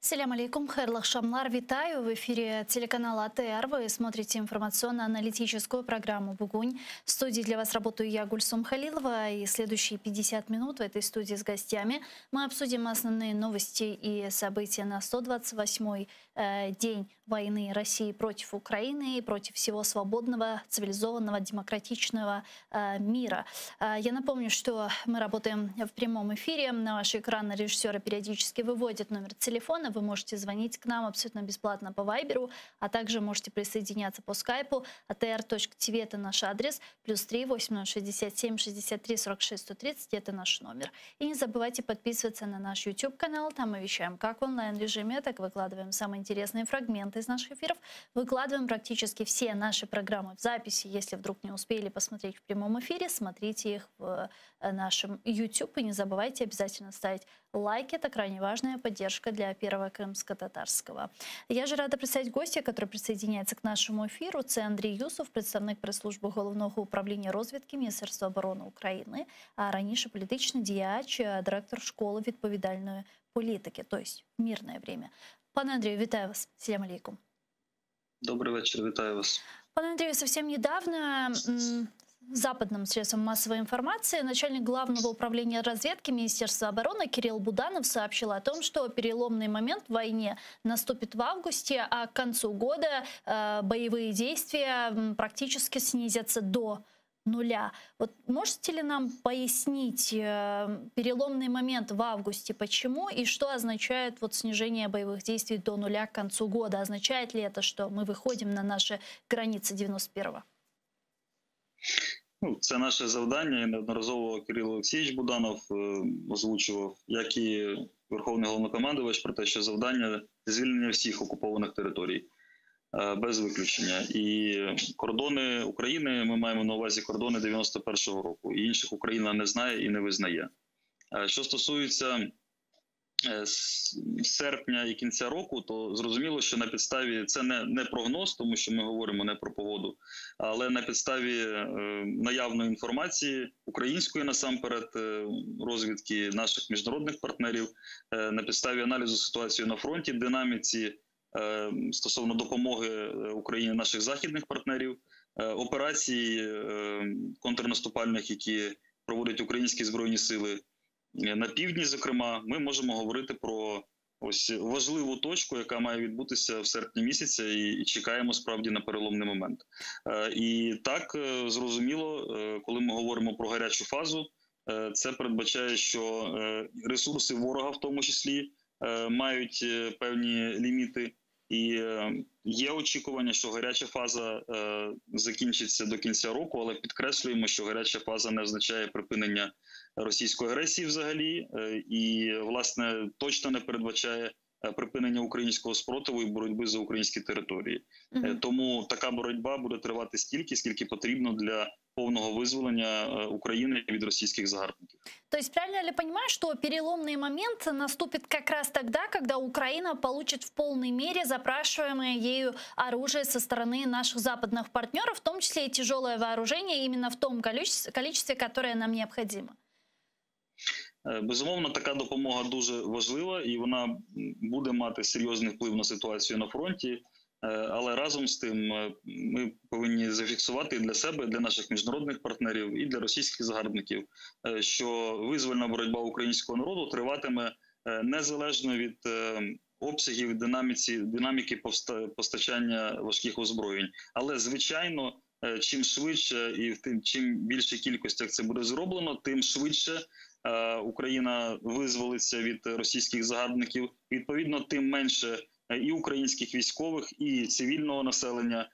Салям алейкум, хайрлах шамлар, витаю. В эфире телеканала АТР. Вы смотрите информационно-аналитическую программу «Бугунь». В студии для вас работаю я, Гульсум Халилова. И следующие 50 минут в этой студии с гостями мы обсудим основные новости и события на 128-й день войны России против Украины и против всего свободного, цивилизованного, демократичного мира. Я напомню, что мы работаем в прямом эфире. На ваши экраны режиссеры периодически выводят номер телефона. Вы можете звонить к нам абсолютно бесплатно по Вайберу, а также можете присоединяться по скайпу. atr.tv — это наш адрес, +3 8067 63 46 130 — это наш номер. И не забывайте подписываться на наш YouTube-канал. Там мы вещаем как в онлайн-режиме, так и выкладываем самые интересные фрагменты из наших эфиров. Выкладываем практически все наши программы в записи. Если вдруг не успели посмотреть в прямом эфире, смотрите их в нашем YouTube. И не забывайте обязательно ставить лайки. Это крайне важная поддержка для Первого Крымско-Татарского. Я же рада представить гостя, который присоединяется к нашему эфиру. Це Андрій Юсов, представник прес-служби Головного управління розвідки Міністерства оборони України, а раніше політичний діяч, директор школи відповідальної політики, тобто мирне время. Пане Андрію, вітаю вас. Салям алейкум. Добрый вечер, витаю вас. Пане Андрею, совсем недавно западным средствам массовой информации начальник Главного управления разведки Министерства обороны Кирилл Буданов сообщил о том, что переломный момент в войне наступит в августе, а к концу года боевые действия практически снизятся до нуля. Вот можете ли нам пояснить переломный момент в августе, почему и что означает вот снижение боевых действий до нуля к концу года? Означает ли это, что мы выходим на наши границы 91-го? Це наше завдання, і неодноразово Кирило Олексійович Буданов озвучував, як і Верховний Головнокомандувач, про те, що завдання – звільнення всіх окупованих територій, без виключення. І кордони України, ми маємо на увазі кордони 91-го року, і інших Україна не знає і не визнає. Що стосується серпня і кінця року, то зрозуміло, що на підставі, це не прогноз, тому що ми говоримо не про погоду, але на підставі наявної інформації, української насамперед, розвідки наших міжнародних партнерів, на підставі аналізу ситуації на фронті, динаміці стосовно допомоги Україні наших західних партнерів, операцій контрнаступальних, які проводять українські Збройні Сили, на півдні, зокрема, ми можемо говорити про ось важливу точку, яка має відбутися в серпні місяця, і чекаємо справді на переломний момент. І так, зрозуміло, коли ми говоримо про гарячу фазу, це передбачає, що ресурси ворога в тому числі мають певні ліміти. І є очікування, що гаряча фаза закінчиться до кінця року, але підкреслюємо, що гаряча фаза не означає припинення російської агресії взагалі і, власне, точно не передбачає припинення українського спротиву і боротьби за українські території. Тому така боротьба буде тривати стільки, скільки потрібно для полного вызволения Украины від російських загарбників. То есть правильно ли понимаю, что переломный момент наступит как раз тогда, когда Украина получит в полной мере запрашиваемое ею оружие со стороны наших западных партнеров, в том числе и тяжелое вооружение, именно в том количестве, которое нам необходимо? Безумовно, така допомога дуже важлива, і вона буде мати серйозний вплив на ситуацію на фронті. Але разом з тим ми повинні зафіксувати для себе, для наших міжнародних партнерів і для російських загарбників, що визвольна боротьба українського народу триватиме незалежно від обсягів динаміки постачання важких озброєнь. Але, звичайно, чим швидше і в чим більшій кількостях це буде зроблено, тим швидше Україна визволиться від російських загарбників. Відповідно, тим менше і українських військових, і цивільного населення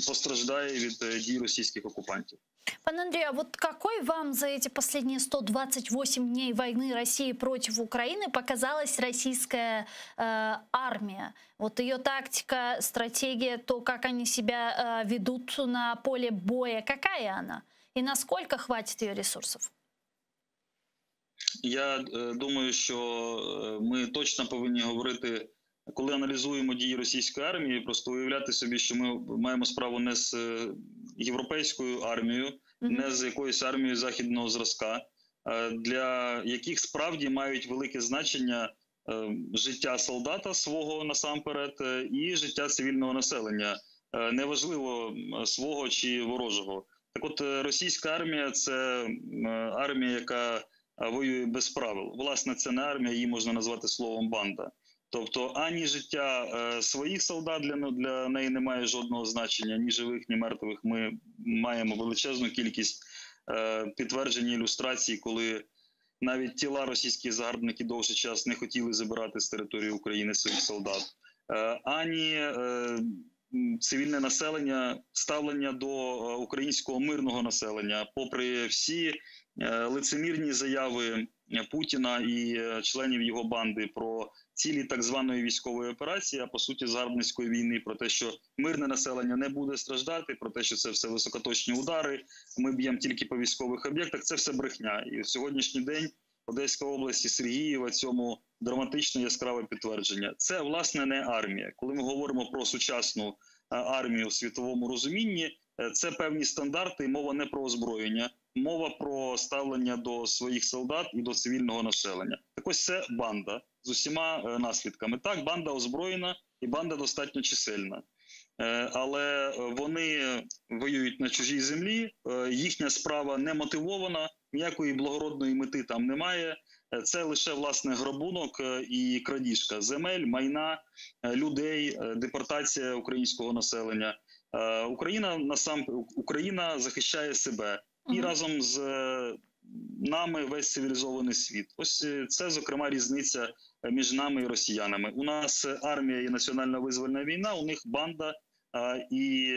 постраждає від дій російских оккупантов. Пане Андрей, а вот какой вам за эти последние 128 дней войны России против Украины показалась российская армия? Вот ее тактика, стратегия, то, как они себя ведут на поле боя, какая она? И насколько хватит ее ресурсов? Я думаю, що ми точно повинні говорити, коли аналізуємо дії російської армії, просто уявляти собі, що ми маємо справу не з європейською армією, не з якоюсь армією західного зразка, для яких справді мають велике значення життя солдата свого насамперед і життя цивільного населення, неважливо свого чи ворожого. Так от російська армія – це армія, яка воює без правил. Власне, це не армія, її можна назвати словом банда. Тобто ані життя своїх солдат для неї не має жодного значення, ні живих, ні мертвих. Ми маємо величезну кількість підтверджень ілюстрацій, коли навіть тіла російських загарбників довший час не хотіли забирати з території України своїх солдат. Ані цивільне населення, ставлення до українського мирного населення, попри всі лицемірні заяви Путіна і членів його банди про цілі так званої військової операції, а по суті загарбницької війни, про те, що мирне населення не буде страждати, про те, що це все високоточні удари, ми б'ємо тільки по військових об'єктах, це все брехня. І в сьогоднішній день Одеська область і Сергіїва цьому драматичне яскраве підтвердження. Це, власне, не армія. Коли ми говоримо про сучасну армію в світовому розумінні, це певні стандарти, мова не про озброєння, мова про ставлення до своїх солдат і до цивільного населення. Так ось це банда з усіма наслідками. Так, банда озброєна і банда достатньо чисельна. Але вони воюють на чужій землі, їхня справа не мотивована, ніякої благородної мети там немає. Це лише, власне, грабунок і крадіжка земель, майна, людей, депортація українського населення. Україна захищає себе і разом з нами весь цивілізований світ. Ось це, зокрема, різниця між нами і росіянами. У нас армія і національно-визвольна війна, у них банда и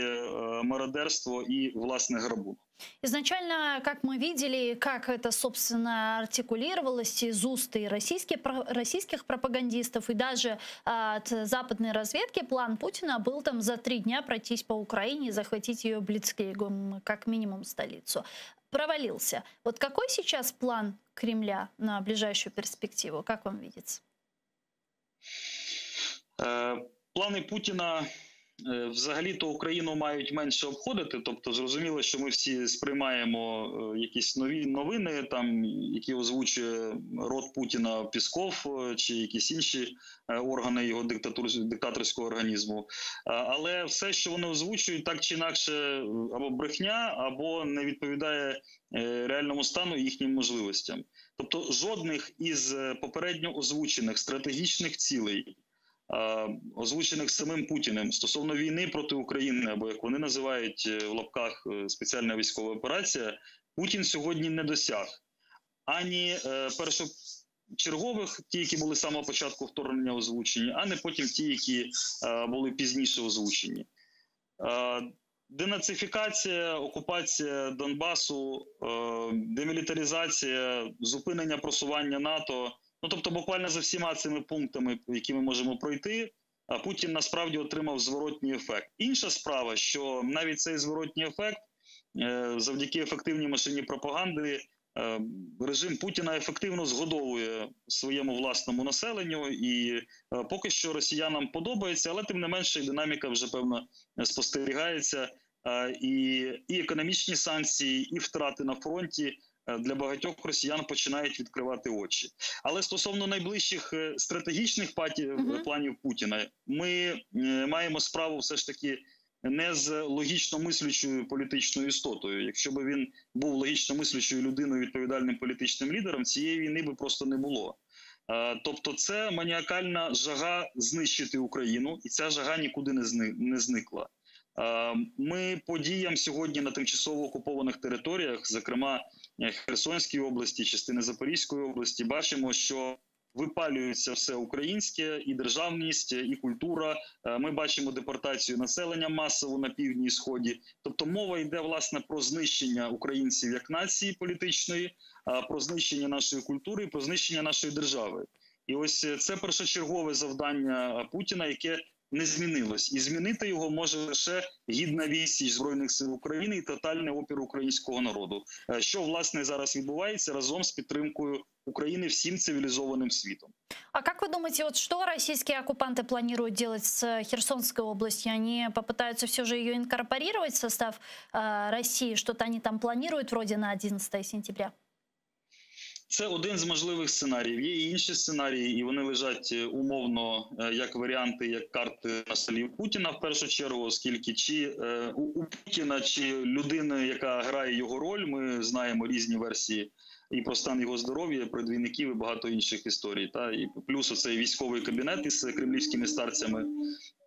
мародерство, и властный грабунок. Изначально, как мы видели, как это, собственно, артикулировалось из уст и российских пропагандистов, и даже от западной разведки, план Путина был там за 3 дня пройтись по Украине и захватить ее блицкригом, как минимум столицу. Провалился. Вот какой сейчас план Кремля на ближайшую перспективу? Как вам видится? Плани Путіна взагалі-то Україну мають менше обходити, тобто зрозуміло, що ми всі сприймаємо якісь нові новини, там, які озвучує рот Путіна Пісков чи якісь інші органи його диктаторського організму. Але все, що вони озвучують, так чи інакше або брехня, або не відповідає реальному стану і їхнім можливостям. Тобто жодних із попередньо озвучених стратегічних цілей, озвучених самим Путіним стосовно війни проти України, або як вони називають в лапках спеціальна військова операція, Путін сьогодні не досяг. Ані першочергових, ті, які були з самого початку вторгнення озвучені, а не потім ті, які були пізніше озвучені. Денацифікація, окупація Донбасу, демілітаризація, зупинення просування НАТО – тобто буквально за всіма цими пунктами, які ми можемо пройти, Путін насправді отримав зворотній ефект. Інша справа, що навіть цей зворотній ефект, завдяки ефективній машині пропаганди, режим Путіна ефективно згодовує своєму власному населенню, і поки що росіянам подобається, але тим не менше динаміка вже, певно, спостерігається. І економічні санкції, і втрати на фронті для багатьох росіян починають відкривати очі. Але стосовно найближчих стратегічних планів Путіна, ми маємо справу все ж таки не з логічно мислячою політичною істотою. Якщо б він був логічно мислячою людиною, відповідальним політичним лідером, цієї війни би просто не було. Тобто це маніакальна жага знищити Україну, і ця жага нікуди не зникла. Ми по діям сьогодні на тимчасово окупованих територіях, зокрема Херсонській області, частини Запорізької області, бачимо, що випалюється все українське, і державність, і культура. Ми бачимо депортацію населення масово на півдні і сході. Тобто мова йде, власне, про знищення українців як нації політичної, про знищення нашої культури, про знищення нашої держави. І ось це першочергове завдання Путіна, яке не змінилось. І змінити його може лише гідна відсіч Збройних сил України і тотальний опір українського народу. Що, власне, зараз відбувається разом з підтримкою України всім цивилизованным светом. А как вы думаете, вот что российские оккупанты планируют делать с Херсонской областью? Они попытаются все же ее инкорпорировать в состав России? Что-то они там планируют вроде на 11 сентября? Це один з можливих сценаріїв. Є і інші сценарії, і вони лежать умовно як варіанти, як карти на столі Путіна в першу чергу, оскільки чи у Путіна, чи людини, яка грає його роль, ми знаємо різні версії і про стан його здоров'я, про двійників і багато інших історій. Та? І плюс оцей військовий кабінет із кремлівськими старцями,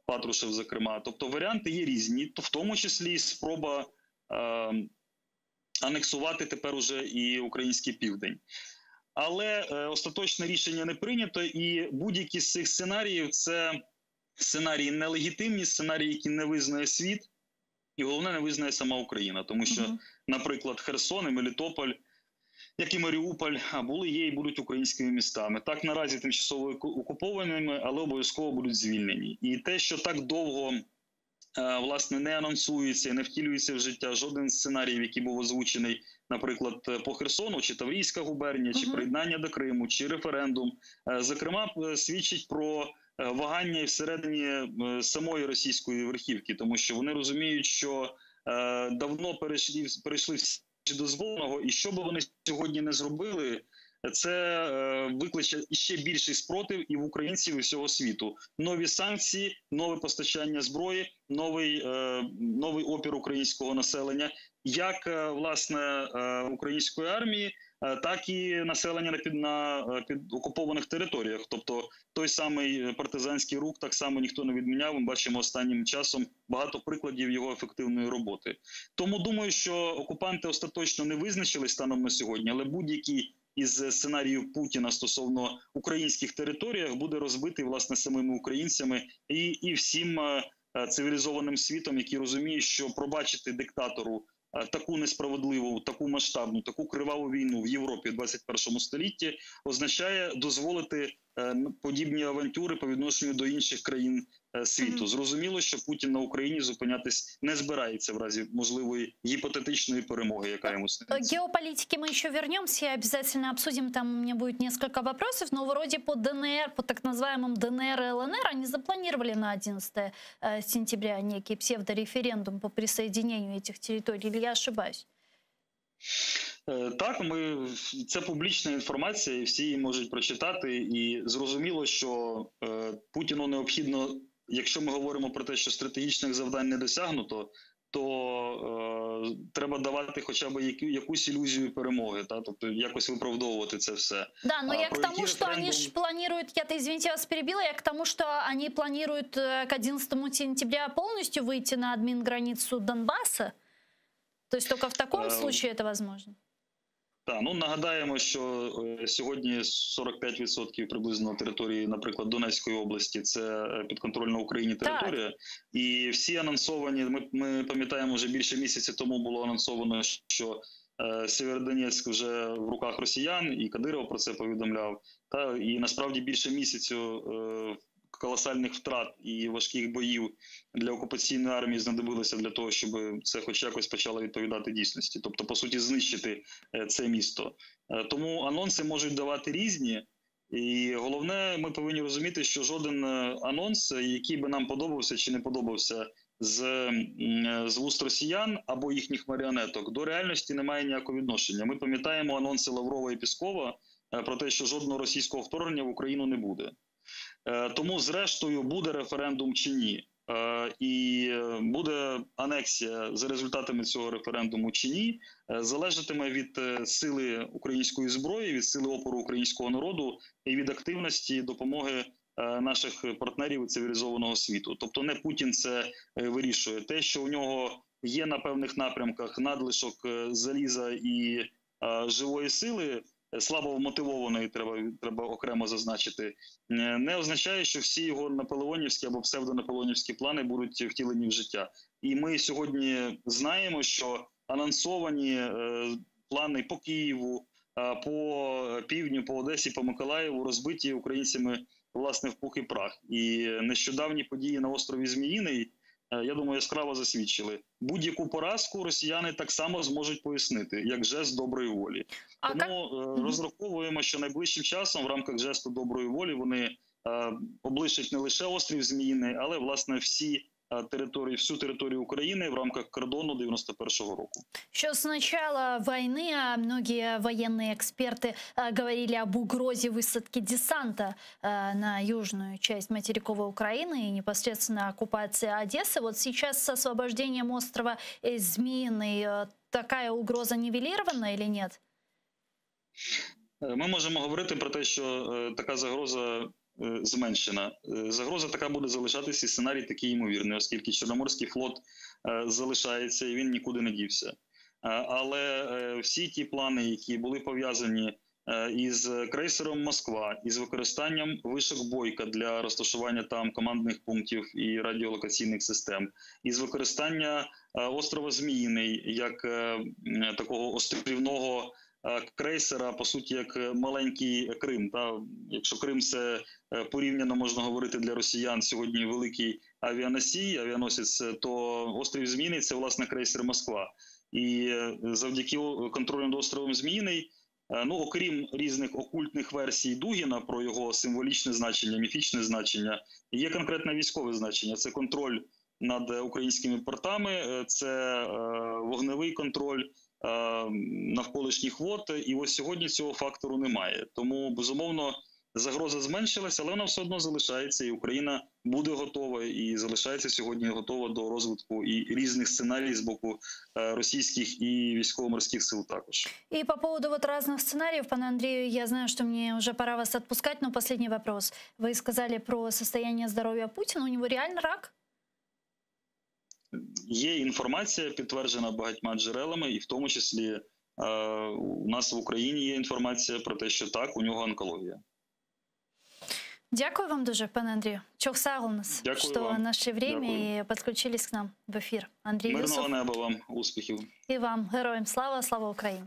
Патрушев зокрема. Тобто варіанти є різні, в тому числі і спроба анексувати тепер уже і український південь. Але остаточне рішення не прийнято, і будь-які з цих сценаріїв – це сценарії нелегітимні, сценарії, які не визнає світ, і головне, не визнає сама Україна. Тому що, наприклад, Херсон і Мелітополь, як і Маріуполь, були, є і будуть українськими містами. Так, наразі тимчасово окупованими, але обов'язково будуть звільнені. І те, що так довго власне, не анонсується, не втілюється в життя жоден з сценаріїв, який був озвучений, наприклад, по Херсону, чи Таврійська губернія, чи приєднання до Криму, чи референдум, зокрема, свідчить про вагання і всередині самої російської верхівки, тому що вони розуміють, що давно перейшли всі дозволеного, і що би вони сьогодні не зробили, це викличе іще більший спротив і в українців, і всього світу. Нові санкції, нове постачання зброї, новий опір українського населення, як, власне, української армії, так і населення на окупованих територіях. Тобто той самий партизанський рух так само ніхто не відміняв. Ми бачимо останнім часом багато прикладів його ефективної роботи. Тому думаю, що окупанти остаточно не визначились станом на сьогодні, але будь-який із сценаріїв Путіна стосовно українських територіях буде розбитий, власне, самими українцями і всім цивілізованим світом, який розуміє, що пробачити диктатору таку несправедливу, таку масштабну, таку криваву війну в Європі в 21 столітті означає дозволити подібні авантюри по відношенню до інших країн світу. Зрозуміло, що Путін на Україні зупинятись не збирається в разі можливої гипотетичной перемоги, яка ему снится. Геополитике мы еще вернемся и обязательно обсудим. Там у меня будет несколько вопросов, но вроде по ДНР, по так называемым ДНР и ЛНР, они запланировали на 11 сентября некий псевдореферендум по присоединению этих территорий. Или я ошибаюсь? Так, це публічна інформація, і всі її можуть прочитати. І зрозуміло, що Путіну необхідно, якщо ми говоримо про те, що стратегічних завдань не досягнуто, то треба давати хоча б якусь ілюзію перемоги, тобто якось виправдовувати це все. Да, но я к тому, что они ж планируют, извините, я вас перебила, я к тому, что они планируют к 11 сентября полностью выйти на админграницу Донбасса. То есть только в таком случае это возможно? Так, нагадаємо, що сьогодні 45% приблизно території, наприклад, Донецької області – це підконтрольна Україні територія. Так. І всі анонсовані, ми пам'ятаємо, вже більше місяця тому було анонсовано, що Сєвєродонецьк вже в руках росіян, і Кадиров про це повідомляв. І насправді більше місяцю колосальних втрат і важких боїв для окупаційної армії знадобилося для того, щоб це хоч якось почало відповідати дійсності. Тобто, по суті, знищити це місто. Тому анонси можуть давати різні. І головне, ми повинні розуміти, що жоден анонс, який би нам подобався чи не подобався з вуст росіян або їхніх маріонеток, до реальності не має ніякого відношення. Ми пам'ятаємо анонси Лаврова і Піскова про те, що жодного російського вторгнення в Україну не буде. Тому, зрештою, буде референдум чи ні, і буде анексія за результатами цього референдуму чи ні, залежатиме від сили української зброї, від сили опору українського народу і від активності допомоги наших партнерів цивілізованого світу. Тобто не Путін це вирішує. Те, що у нього є на певних напрямках надлишок заліза і живої сили, слабо вмотивованої, треба окремо зазначити, не означає, що всі його наполеонівські або псевдонаполеонівські плани будуть втілені в життя. І ми сьогодні знаємо, що анонсовані плани по Києву, по півдню, по Одесі, по Миколаєву розбиті українцями, власне, в пух і прах. І нещодавні події на острові Зміїний, я думаю, яскраво засвідчили. Будь-яку поразку росіяни так само зможуть пояснити, як жест доброї волі. Тому розраховуємо, що найближчим часом в рамках жесту доброї волі вони облишать не лише острів Зміїний, але, власне, всі всю територію України в рамках кордону 91-го року. Еще с начала войны многие военные эксперты говорили об угрозе высадки десанта на южную часть материковой Украины и непосредственно оккупации Одессы. Вот сейчас с освобождением острова Змеиный такая угроза нивелирована или нет? Ми можемо говорити про те, що така загроза зменшена. Загроза така буде залишатися, і сценарій такий ймовірний, оскільки Чорноморський флот залишається і він нікуди не дівся. Але всі ті плани, які були пов'язані із крейсером «Москва», із використанням вишок «Бойка» для розташування там командних пунктів і радіолокаційних систем, із використання острова Зміїний як такого острівного крейсера, по суті, як маленький Крим. Якщо Крим – це порівняно, можна говорити, для росіян сьогодні великий авіаносець, то острів Зміїний – це, власне, крейсер «Москва». І завдяки контролю над островом Зміїний, окрім різних окультних версій Дугіна про його символічне значення, міфічне значення, є конкретне військове значення. Це контроль над українськими портами, це вогневий контроль навколишніх вод, і ось сьогодні цього фактору немає. Тому, безумовно, загроза зменшилася, але вона все одно залишається, і Україна буде готова, і залишається сьогодні готова до розвитку і різних сценаріїв з боку російських і військово-морських сил також. И по поводу вот разных сценариев, пане Андрею, я знаю, что мне уже пора вас отпускать, но последний вопрос. Вы сказали про состояние здоровья Путина, у него реально рак? Є інформація, підтверджена багатьма джерелами, і в тому числі у нас в Україні є інформація про те, що так, у нього онкологія. Дякую вам дуже, пане Андрію. Чох сагулнас, что нашли время и подключились к нам в эфир. Андрей Юсов. Мирного неба вам, успіхів. І вам, героям слава, слава Україні.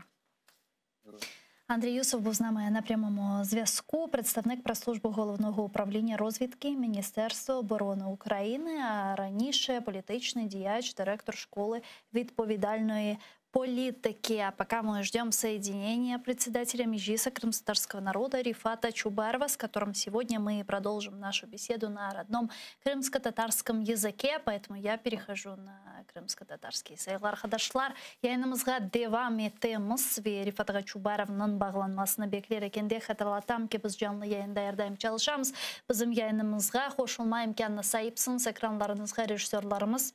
Андрій Юсов був з нами на прямому зв'язку. Представник прес-служби Головного управління розвідки Міністерства оборони України, а раніше політичний діяч, директор школи відповідальної политики. А пока мы ждем соединения председателя Меджлиса крымскотатарского народа Рифата Чубарова, с которым сегодня мы продолжим нашу беседу на родном крымско-татарском языке, поэтому я перехожу на крымско-татарский. Сайглар хадашлар, яйнымызга девам етеміз, ве Рифатға Чубаровның бағланмасына беклер екенде хатырлатам ки біз жанлы яйында ярдайым çalışамыз. Bizim яйнымызга қошылма имканына сайыпсыз, экранларыңызға режиссерларымыз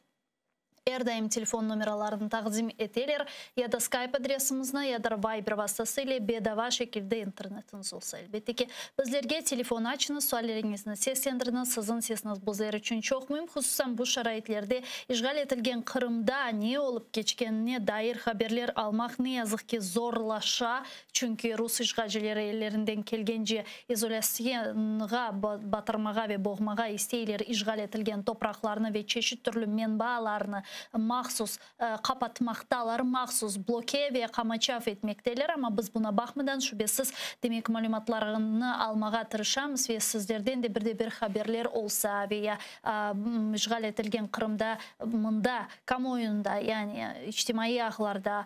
әрдайым телефон номерларын тақдим етелер, я да скайп адресімізні, я да вайбер вастасыйлы бедава шекілді интернетіңіз олса. Әлбеттеки, біздерге телефон açınız, суалеріңізні сеслендіріңіз, сізін сесіңіз бұзлар үшін çok mühim. Hususan bu şaraitlerde işgal etilgen Kırım'da ne olup geçkenine dair haberler almak ne yazık ki zorlaşa. Çünkü Rus işgalcileri ellerinden kelgence izolasyonga batırmağa ve boğmağa isteyler işgal etilgen topraklarını ve çeşit türlü menbaalarını mahsus kapatmaktalar, mahsus bloke ve kamaçaf etmekteler, ama biz buna bakmadan şüphesiz demek malumatlarını almağa tırışamız ve sizlerden de bir haberler olsa veya işgal etilgen Kırım'da mında, kamuoyunda, yani içtimai ağlarda,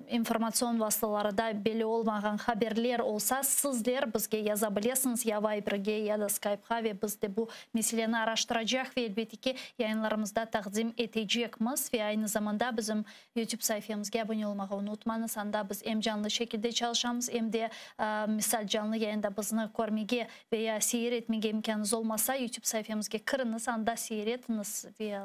informasyon vasıtalarında belli olmayan haberler olsa sizler bizge yazabilirsiniz ya Viber'ge ya da Skype'ga ve biz de bu meseleni araştıracak ve elbette ki yayınlarımızda takdim edecek. Ve aynı zamanda bizim YouTube sayfamızga abone olmağı unutmayınız. Anda biz hem canlı şekilde çalışamız hem de misal canlı yayında bizni görmege veya seyir etmege imkanınız olmasa YouTube sayfamızga kiriniz, anda seyir etiniz ve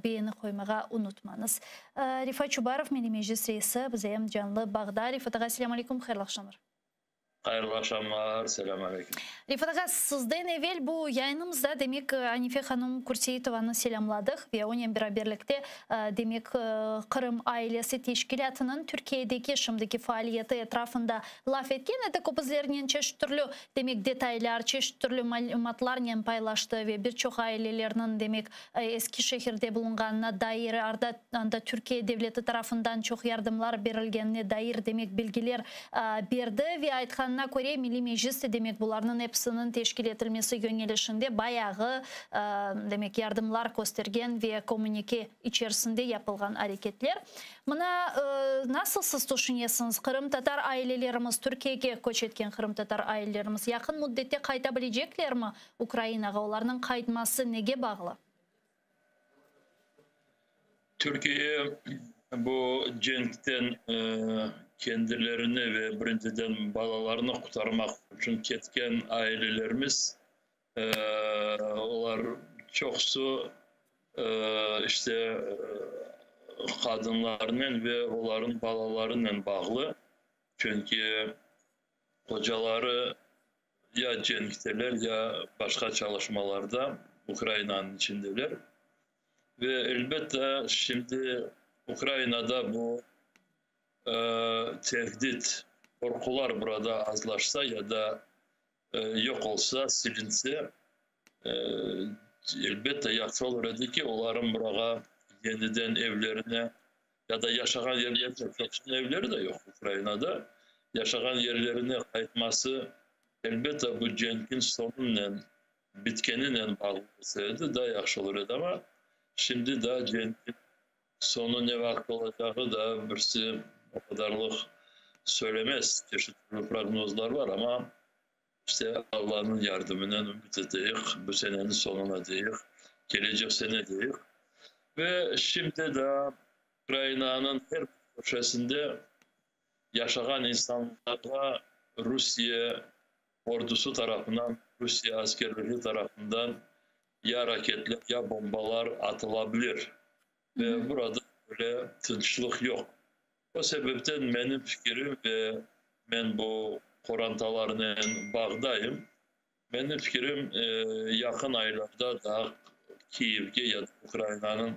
beğeni koymağı unutmayınız. Rifat Çubarov, Milli Meclis Reisi, bize hem canlı bağda. Rifat'a selamun aleyküm, hayırlı akşamlar. Hayırlı akşamlar, selamünaleyküm. Rifat ağa, sizden evvel bu yayınımızda demek Anife Hanım Kurseytova'nı selamladık ve onun beraberlikte demek Kırım Ailesi Teşkilatı'nın Türkiye'deki şimdiki faaliyeti etrafında laf etken edik. O bizlerinin çeşit türlü demek detaylar, çeşit türlü malumatlarla paylaştı ve birçok ailelerinin demek Eskişehir'de bulunganına dair, anda Türkiye Devleti tarafından çok yardımlar verilgenine dair demek bilgiler berdi ve aytkan göre Milli Meclis'te demek bularının hepsinin teşkil edilmesi yönelişinde bayağı demek yardımlar göstergen ve komünike içerisinde yapılgan hareketler. Buna nasıl siz düşünüyorsunuz? Kırım Tatar ailelerimiz, Türkiye'ye göç etken Kırım Tatar ailelerimiz yakın müddette kaytabilecekler mi Ukrayna'ya? Onların kaytması nege bağlı? Türkiye bu cenkten kendilerini ve birinciden balalarını kurtarmak için ketken ailelerimiz onlar çoksu işte kadınlarının ve onların balalarının bağlı. Çünkü hocaları ya cenkteler ya başka çalışmalarda Ukrayna'nın içindeler. Ve elbette şimdi Ukrayna'da bu tehdit, korkular burada azlaşsa ya da yok olsa, silinse elbette yaxşı olurdu ki onların burada yeniden evlerine ya da yaşayan yerlerine, çok evleri de yok Ukrayna'da, yaşayan yerlerine kayıtması elbette bu cenkin sonunla, bitkeninle bağlı olsaydı daha yaxşı olurdu ama şimdi de cenkin sonu ne vakit olacağı da birisi o kadarlık söylemez. Çeşitli prognozlar var ama işte Allah'ın yardımıyla ümit ediyoruz. Bu senenin sonuna diyoruz. Gelecek sene diyoruz. Ve şimdi de Ukrayna'nın her köşesinde yaşayan insanlara Rusya ordusu tarafından, Rusya askerleri tarafından ya raketler ya bombalar atılabilir. Ve burada böyle tinçlik yok. O sebepten benim fikrim ve ben bu korantalarla bağdayım. Benim fikrim yakın aylarda da Kiev'e ya da Ukrayna'nın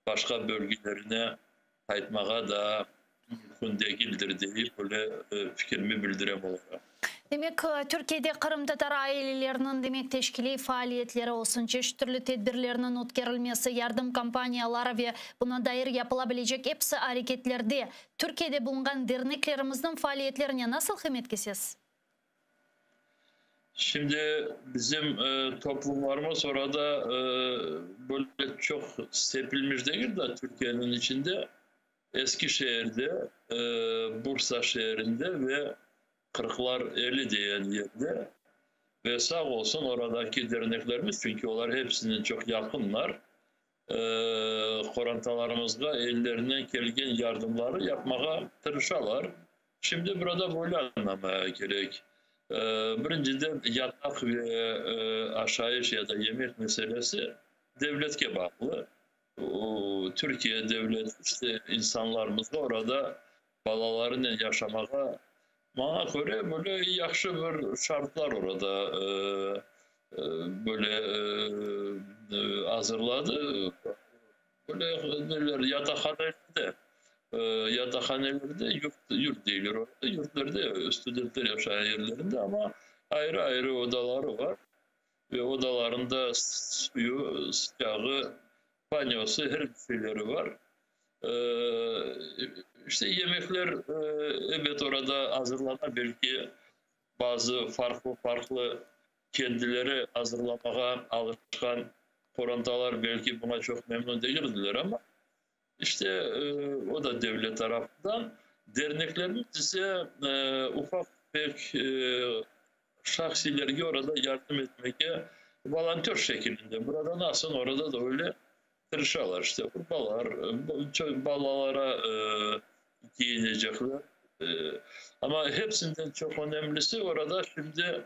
başka bölgelerine kayıtmağa da mümkün değildir deyip böyle fikrimi bildirem olarak. Demek Türkiye'de Kırım Tatar ailelerinin demek teşkili faaliyetleri olsun, çeşitli türlü tedbirlerinin ötkerilmesi, yardım kampanyaları ve buna dair yapılabilecek hepsi hareketlerde Türkiye'de bulunan derneklerimizin faaliyetlerine nasıl kıymet kesiyorsunuz? Şimdi bizim toplumlarımız orada böyle çok sepilmiş değil de Türkiye'nin içinde Eskişehir'de, Bursa şehrinde ve Kırklar 50 diyen yerde ve sağ olsun oradaki derneklerimiz çünkü onlar hepsinin çok yakınlar. Korantalarımızda ellerinden gelgen yardımları yapmaya tırışalar. Şimdi burada böyle anlamaya gerek. Birinciden yatak ve aşayiş ya da yemek meselesi devletke bağlı. Türkiye devlet işte insanlarımız da orada balalarını yaşamaya bana göre böyle yaxşı bir şartlar orada böyle hazırladı. Böyle yatakhanelerde yurt değiller orada. Yurtlarda studentler yaşayan yerlerinde ama ayrı ayrı odaları var. Ve odalarında suyu, sıcağı, banyosu, her şeyleri var. İşte yemekler evet orada hazırlanan belki bazı farklı kendileri hazırlamaya alışkan korantalar belki buna çok memnun değildiler ama işte o da devlet tarafından derneklerimiz ise ufak pek şahsilerge orada yardım etmeye volontör şeklinde. Burada nasıl orada da öyle tırışalar işte balalara giyinecekler. Ama hepsinden çok önemlisi orada şimdi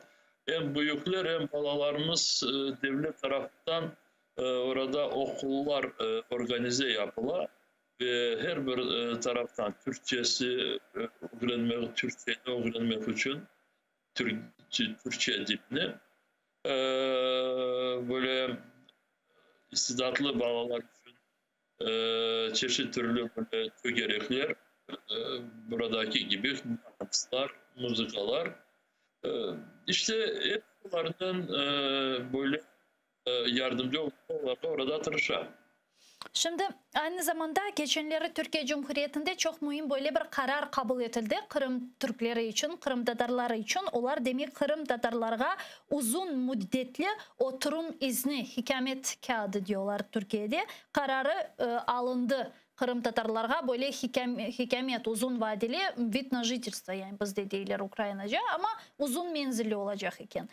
hem büyükler hem balalarımız devlet tarafından orada okullar organize yapıla ve her bir taraftan Türkçe'yi öğrenmek için Türkçe dilini böyle istidatlı balalar için çeşitli türlü gerekler buradaki gibi danslar, müzikalar işte hep bunlardan böyle yardımcı olmalar orada tırışa. Şimdi aynı zamanda geçenleri Türkiye Cumhuriyeti'nde çok mühim böyle bir karar kabul edildi. Kırım Türkleri için, Kırım Tatarları için. Onlar demek Kırım Tatarlarga uzun müddetli oturum izni, hikamet kağıdı diyorlar Türkiye'de. Kararı alındı. Kırım Tatarlarga böyle hikamet uzun vadeli vid na жительство yani bizde değiller Ukraynaca ama uzun menzilli olacak iken.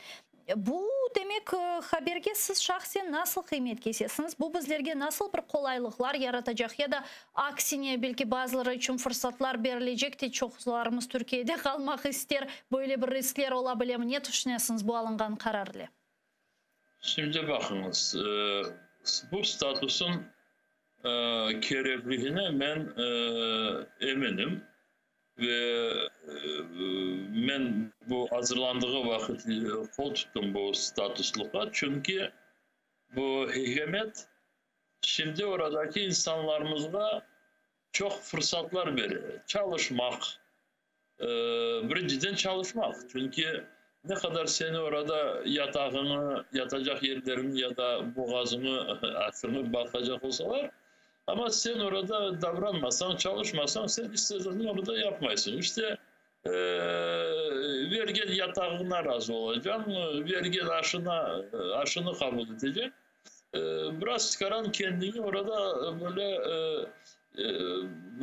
Bu demek haberge siz şahsen nasıl kıymet kesesiniz? Bu bizlerge nasıl bir kolaylıklar yaratacak ya da aksine belki bazıları için fırsatlar verilecek de çoğularımız Türkiye'de kalmak ister. Böyle bir riskler olabilir mi? Ne düşünüyorsunuz bu alınan kararla? Şimdi bakınız, bu statusun gerekliliğine ben eminim ve ben bu hazırlandığı vakit kol tuttum bu statusluğa çünkü bu hükümet şimdi oradaki insanlarımıza çok fırsatlar veriyor. Çalışmak, birinciden çalışmak çünkü ne kadar seni orada yatağını, yatacak yerlerini ya da boğazını, açını bakacak olsalar ama sen orada davranmasan, çalışmasan sen istediğini orada yapmaysın. İşte vergi yatağına razı olacaksın, vergi aşını kabul edeceksin. Biraz çıkaran kendini orada böyle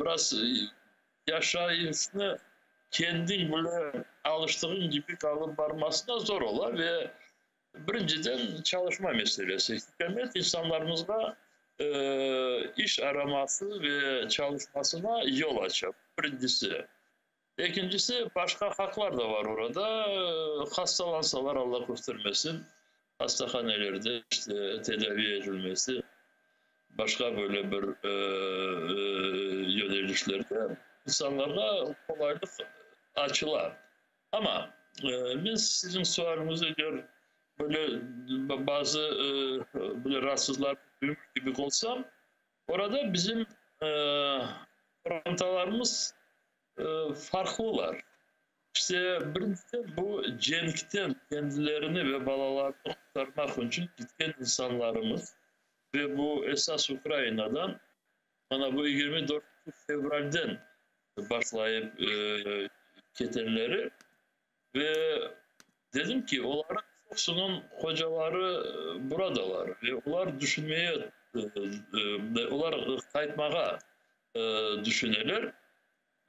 biraz yaşayışını kendin böyle alıştığın gibi kalıp varması da zor ola ve birinciden çalışma meselesi. Hükümet insanlarımızla iş araması ve çalışmasına yol açar. Birincisi. İkincisi başka haklar da var orada. Hastalansalar Allah göstermesin. Hastahanelerde işte tedavi edilmesi. Başka böyle bir yönelişlerde insanlarla kolaylık açılar. Ama ben sizin sorunuzu gör böyle bazı böyle rahatsızlar duymuş gibi olsam orada bizim orantalarımız farklılar. İşte birincisi bu cenikten kendilerini ve balalarını kurtarmak için gitken insanlarımız ve bu esas Ukrayna'dan bana bu 24 Fevral'den başlayıp ketenleri ve dedim ki onların çoğusunun hocaları buradalar ve onlar düşünmeye, onlar kayıtmaya düşünürler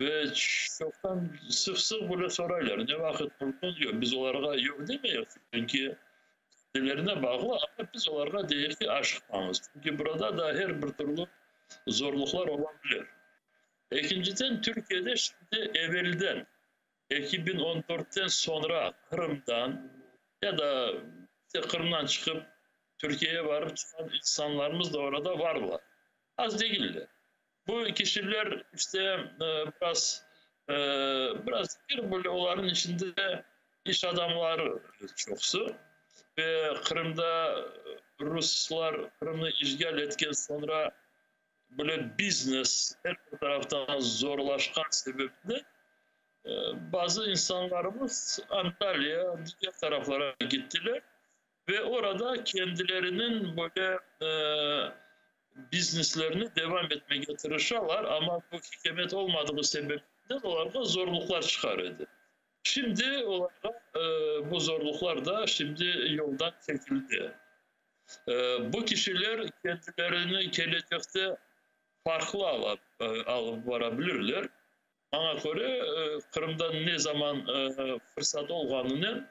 ve çoktan sık sık böyle sorarlar. Ne vakit buldun diyor. Biz onlara yok demiyoruz. Çünkü kendilerine bağlı ama biz onlara değil ki aşıkmamız. Çünkü burada da her bir türlü zorluklar olabilir. İkinciden Türkiye'de şimdi evvelden 2014'ten sonra Kırım'dan ya da işte Kırım'dan çıkıp Türkiye'ye varıp çıkan insanlarımız da orada varlar. Az değiller. Bu kişiler işte biraz bir böyle onların içinde iş adamları çoksu ve Kırım'da Ruslar Kırım'ı işgal etken sonra böyle business her taraftan zorlaşkan sebeple bazı insanlarımız Antalya, diğer taraflara gittiler ve orada kendilerinin böyle bizneslerini devam etmeye çalışıyorlar ama bu hükümet olmadığı sebeple onlarda zorluklar çıkarıyordu. Şimdi onlara bu zorluklar da şimdi yoldan çekildi. Bu kişiler kendilerini gelecekte farklı alıp varabilirler. Bana göre Kırım'dan ne zaman fırsat olganını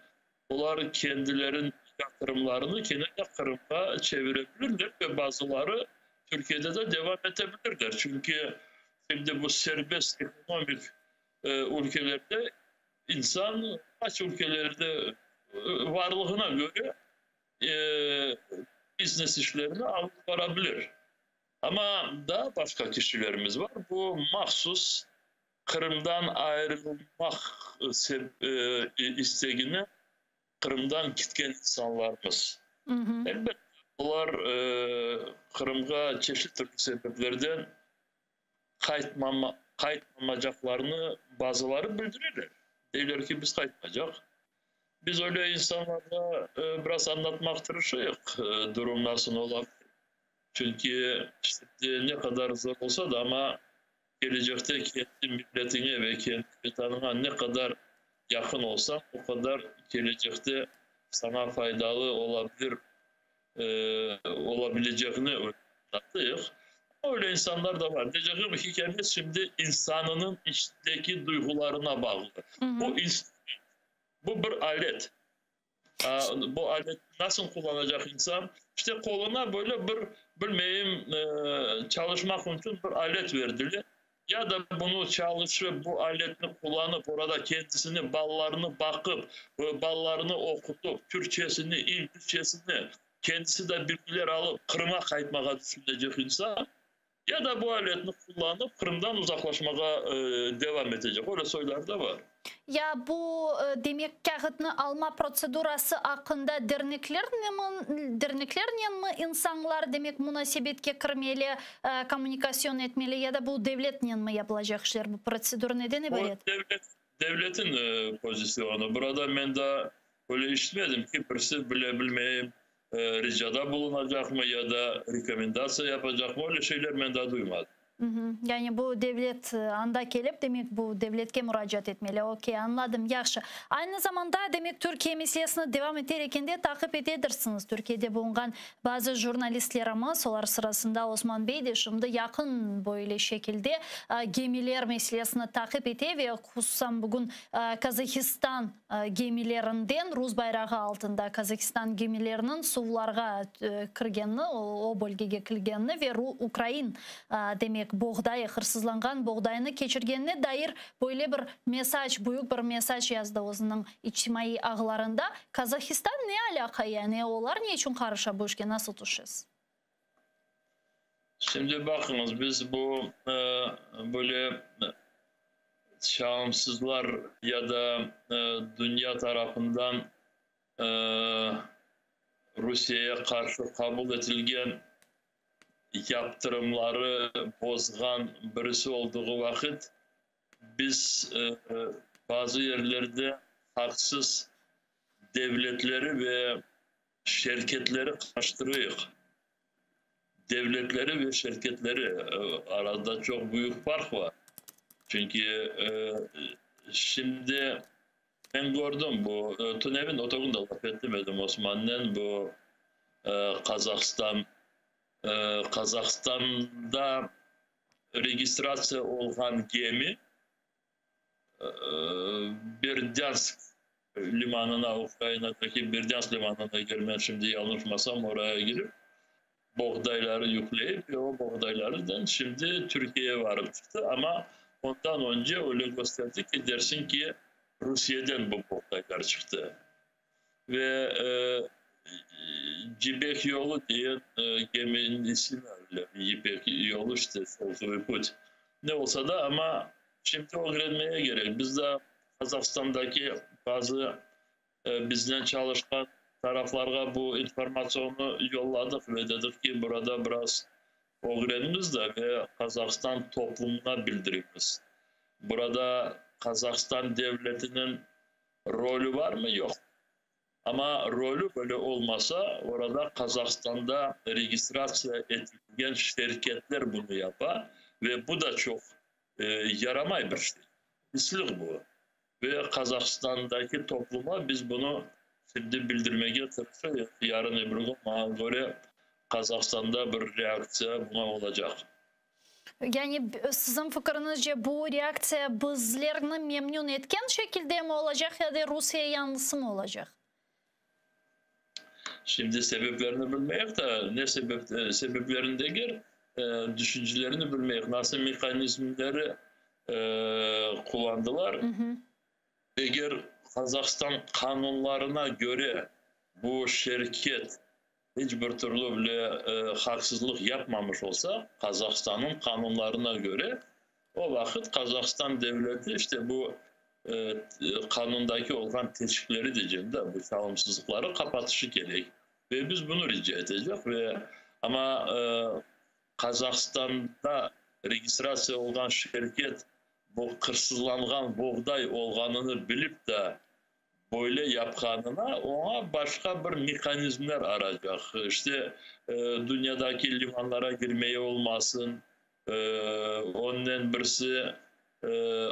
onlar kendilerin yatırımlarını kendilerine Kırım'a çevirebilirler ve bazıları Türkiye'de de devam edebilirler. Çünkü şimdi bu serbest ekonomik ülkelerde insan kaç ülkelerde varlığına göre biznes işlerini alıp varabilir. Ama daha başka kişilerimiz var. Bu mahsus Kırım'dan ayrılmak isteğini Kırım'dan gitken insanlarımız. Elbette onlar Kırım'a çeşitli sebeplerden kayıtmamayacaklarını bazıları bildirirler. Diyorlar ki biz kayıtmayacak. Biz öyle insanlara biraz anlatmak çalışıyoruz durum nasıl olabilir. Çünkü işte ne kadar zor olsa da ama gelecekte kendi milletine ve kendi vatanına ne kadar yakın olsan o kadar gelecekte sana faydalı olabileceğini öğretiyoruz. Öyle insanlar da var. Diyeceğim hikaye şimdi insanının içindeki duygularına bağlı. Bu bir alet. Bu alet nasıl kullanacak insan? İşte koluna böyle bir bilmeyeyim çalışmak için bir alet verdiler. Ya da bunu çalışıp bu aletini kullanıp orada kendisini ballarını bakıp ballarını okutup Türkçesini, İngilizcesini kendisi de bilgiler alıp Kırım'a kayıtmaya düşünecek insan ya da bu aletini kullanıp Kırım'dan uzaklaşmaya devam edecek. Öyle söyler de var. Ya bu demek kağıtını alma prosedurası hakkında derneklerle mi insanlar demek münasebetke kirmeli, kommunikasyon etmeli ya da bu devletle mi yapılacak işler? Bu prosedür neden ibaret? Devletin pozisyonu. Burada ben de öyle işitmedim ki birisi bile bilmeyeyim ricada bulunacak mı ya da rekomendasyon yapacak mı, öyle şeyler ben de duymadım. Yani bu devlet anda gelip demek bu devletke müracaat etmeli. Okey, anladım, yaxşı. Aynı zamanda demek Türkiye meselesini devam ederken de takip edirsiniz. Türkiye'de bulunan bazı jurnalistlerimiz, onlar sırasında Osman Bey de şimdi yakın böyle şekilde gemiler meselesini takip ediyor ve hususan bugün Kazakistan gemilerinden Rus bayrağı altında Kazakistan gemilerinin sularga kirgenini, o bölgeye kirgenini ve Ukrayna demek buğday, hırsızlangan buğdayını keçirgenine dair böyle bir mesaj, büyük bir mesaj yazdı onun içtimai ağlarında. Kazakistan ne alaka yani? Onlar ne için karışa bu işe nasıl düşeceğiz? Şimdi bakınız biz bu böyle şahımsızlar ya da dünya tarafından Rusya'ya karşı kabul edilen yaptırımları bozgan birisi olduğu vakit biz bazı yerlerde haksız devletleri ve şirketleri karıştırıyoruz. Devletleri ve şirketleri arada çok büyük fark var. Çünkü şimdi ben gördüm bu Tunev'in otogunda laf etmedim Osmanlı'nın bu Kazakistan'da registrasyon olan gemi Berdiansk limanına, Ukrayna'daki Berdiansk limanına girmen şimdi yanılmazsam oraya girip buğdayları yükleyip ve o buğdaylardan şimdi Türkiye'ye varıp çıktı ama ondan önce öyle gösterdi ki dersin ki Rusya'dan bu buğdaylar çıktı ve Cibek yolu diye geminin ismi öyle. Cibek yolu işte Soltuy Put. Ne olsa da ama şimdi o öğrenmeye gerek. Biz de Kazakistan'daki bazı bizden çalışkan taraflara bu informasyonu yolladık ve dedik ki burada biraz öğrenimiz de ve Kazakistan toplumuna bildirimiz. Burada Kazakistan devletinin rolü var mı? Yok. Ama rolü böyle olmasa orada Kazakistan'da registrasyon edilen şirketler bunu yapar ve bu da çok yaramay bir şey. Pislik bu. Ve Kazakistan'daki topluma biz bunu şimdi bildirmeye çalışıyoruz. Yarın öbür gün bana göre Kazakistan'da bir reaksiya buna olacak. Yani sizin fikrinizce bu reaksiya bizlerini memnun etken şekilde mi olacak ya da Rusya yanlısı mı olacak? Şimdi sebeplerini bilmeyek de ne sebeplerini de gir düşüncelerini bilmeyek. Nasıl mekanizmleri kullandılar. Eğer Kazakistan kanunlarına göre bu şirket hiçbir türlü bile haksızlık yapmamış olsa Kazakistan'ın kanunlarına göre o vakit Kazakistan devleti işte bu kanundaki olan teşvikleri diyeceğimde bu çalımsızlıkları kapatışı gerek. Ve biz bunu rica edeceğiz ama Kazakistan'da registrasyon olan şirket bu hırsızlanan buğday olganını bilip de böyle yapkanına ona başka bir mekanizmler arayacak. İşte dünyadaki limanlara girmeye olmasın, ondan birisi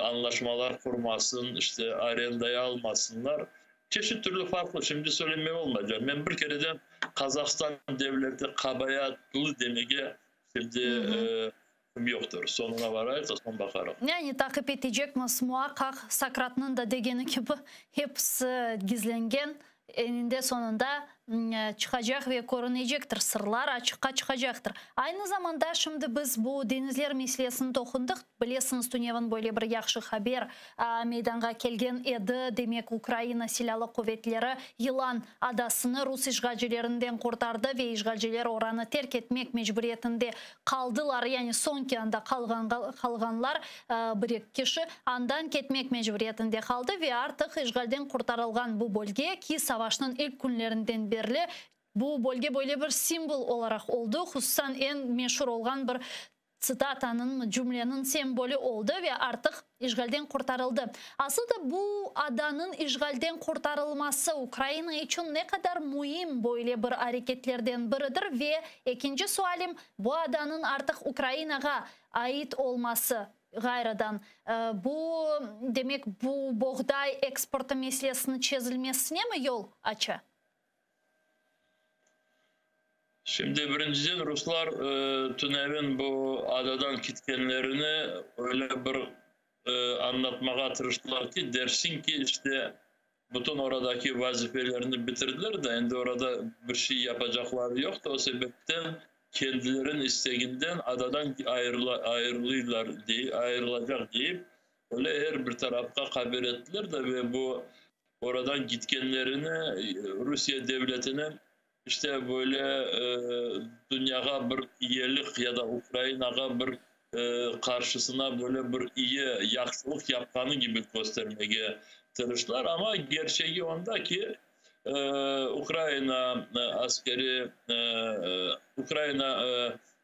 anlaşmalar kurmasın, işte arendaya almasınlar. Çeşit türlü farklı. Şimdi söylemeye olmayacak. Ben bir kereden Kazakistan devleti kabayatılı demeye şimdi yoktur. Sonuna varayız da son bakarız. Yani takip edecek miyiz? Muhakkak Sakrat'ın da dediği gibi hepsi gizlengen eninde sonunda çıkacak ve korunacaktır. Sırlar açıkça çıkacaktır. Aynı zamanda şimdi biz bu denizler meselesini dokunduk. Biliyorsunuz dünyanın böyle bir yaxşı haber meydana kelgen edi. Demek Ukrayna silahlı kuvvetleri Yılan adasını Rus işgalcilerinden kurtardı ve işgalciler oranı terk etmek mecburiyetinde kaldılar. Yani son anda kalganlar bir kişi andan ketmek mecburiyetinde kaldı ve artık işgalden kurtarılgan bu bölge ki savaşın ilk günlerinden beri bu bölge böyle bir simbol olarak oldu. Hususan en meşhur olan bir sitatanın, cümlenin sembolü oldu ve artık işgalden kurtarıldı. Aslında bu adanın işgalden kurtarılması Ukrayna için ne kadar mühim böyle bir hareketlerden biridir ve ikinci sualim bu adanın artık Ukrayna'ya ait olması gayradan bu demek bu buğday eksportu meselesinin çözülmesine mi yol açı? Şimdi birinciden Ruslar Tünev'in bu adadan gitkenlerini öyle bir anlatmaya tırıştılar ki dersin ki işte bütün oradaki vazifelerini bitirdiler de şimdi orada bir şey yapacakları yoktu. O sebepten kendilerinin isteğinden adadan ayrılacak deyip öyle her bir tarafta haber ettiler de ve bu oradan gitkenlerini Rusya devletinin işte böyle dünyaya bir iyilik ya da Ukrayna'ya bir karşısına böyle bir iyi yaxşılık yapkanı gibi göstermeye çalıştılar ama gerçeği onda ki Ukrayna askeri Ukrayna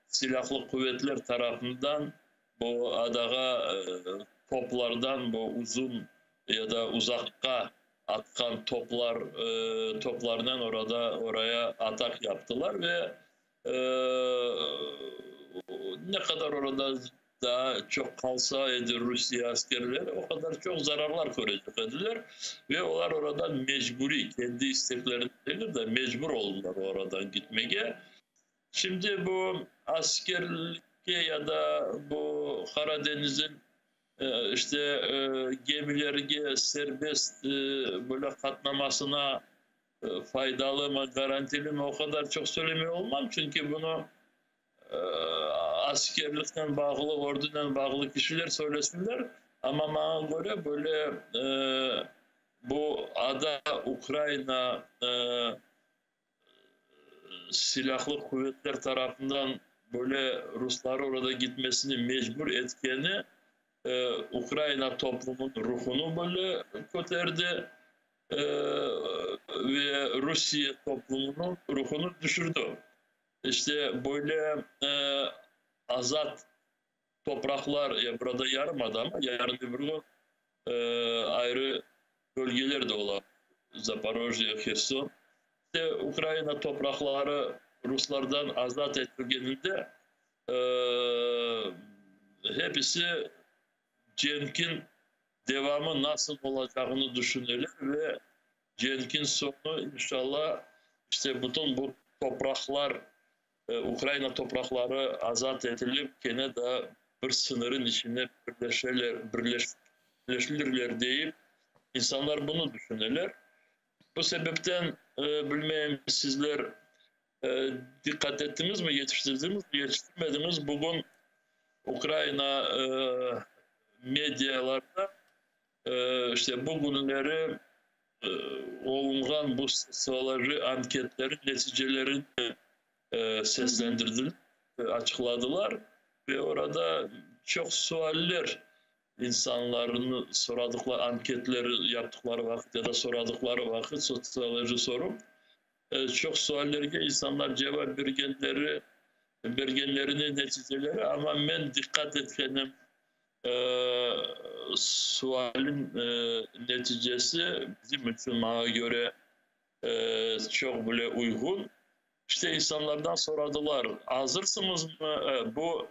silahlı kuvvetler tarafından bu adağa toplardan bu uzun ya da uzakka atkan toplardan oraya atak yaptılar ve ne kadar orada daha çok kalsaydı Rusya askerleri o kadar çok zararlar görecekler ve onlar oradan mecburi kendi isteklerinde de mecbur oldular oradan gitmeye. Şimdi bu askerlik ya da bu Karadeniz'in işte gemileri serbest böyle katlamasına faydalı mı garantili mi o kadar çok söylemiyor olmam çünkü bunu askerlikten bağlı, orduyla bağlı kişiler söylesinler ama bana göre böyle bu ada Ukrayna silahlı kuvvetler tarafından böyle Ruslar orada gitmesini mecbur etkeni Ukrayna toplumun ruhunu böyle kötürdü ve Rusya toplumunun ruhunu düşürdü. İşte böyle azat topraklar ya burada yarımada ama yarın bir gün ayrı bölgeler de olan Zaporojye, Kherson. İşte Ukrayna toprakları Ruslardan azat edildiğinde hepsi Cenk'in devamı nasıl olacağını düşünürler ve Cenk'in sonu inşallah işte bütün bu topraklar Ukrayna toprakları azat edilip gene de bir sınırın içine birleşirler deyip insanlar bunu düşünürler. Bu sebepten bilmeyeyim sizler dikkat ettiniz mi, yetiştirmediniz. Bugün Ukrayna medyalarda işte bugünleri olungan bu sosyoloji anketlerin neticelerini seslendirdiler, açıkladılar ve orada çok sualler insanların soradıkları anketleri yaptıkları vakit ya da soradıkları vakit sosyoloji sorum çok suallerine insanlar cevap vergenlerini neticeleri ama ben dikkat etkenim sualin neticesi bizim için bana göre çok böyle uygun. İşte insanlardan soradılar, hazırsınız mı bu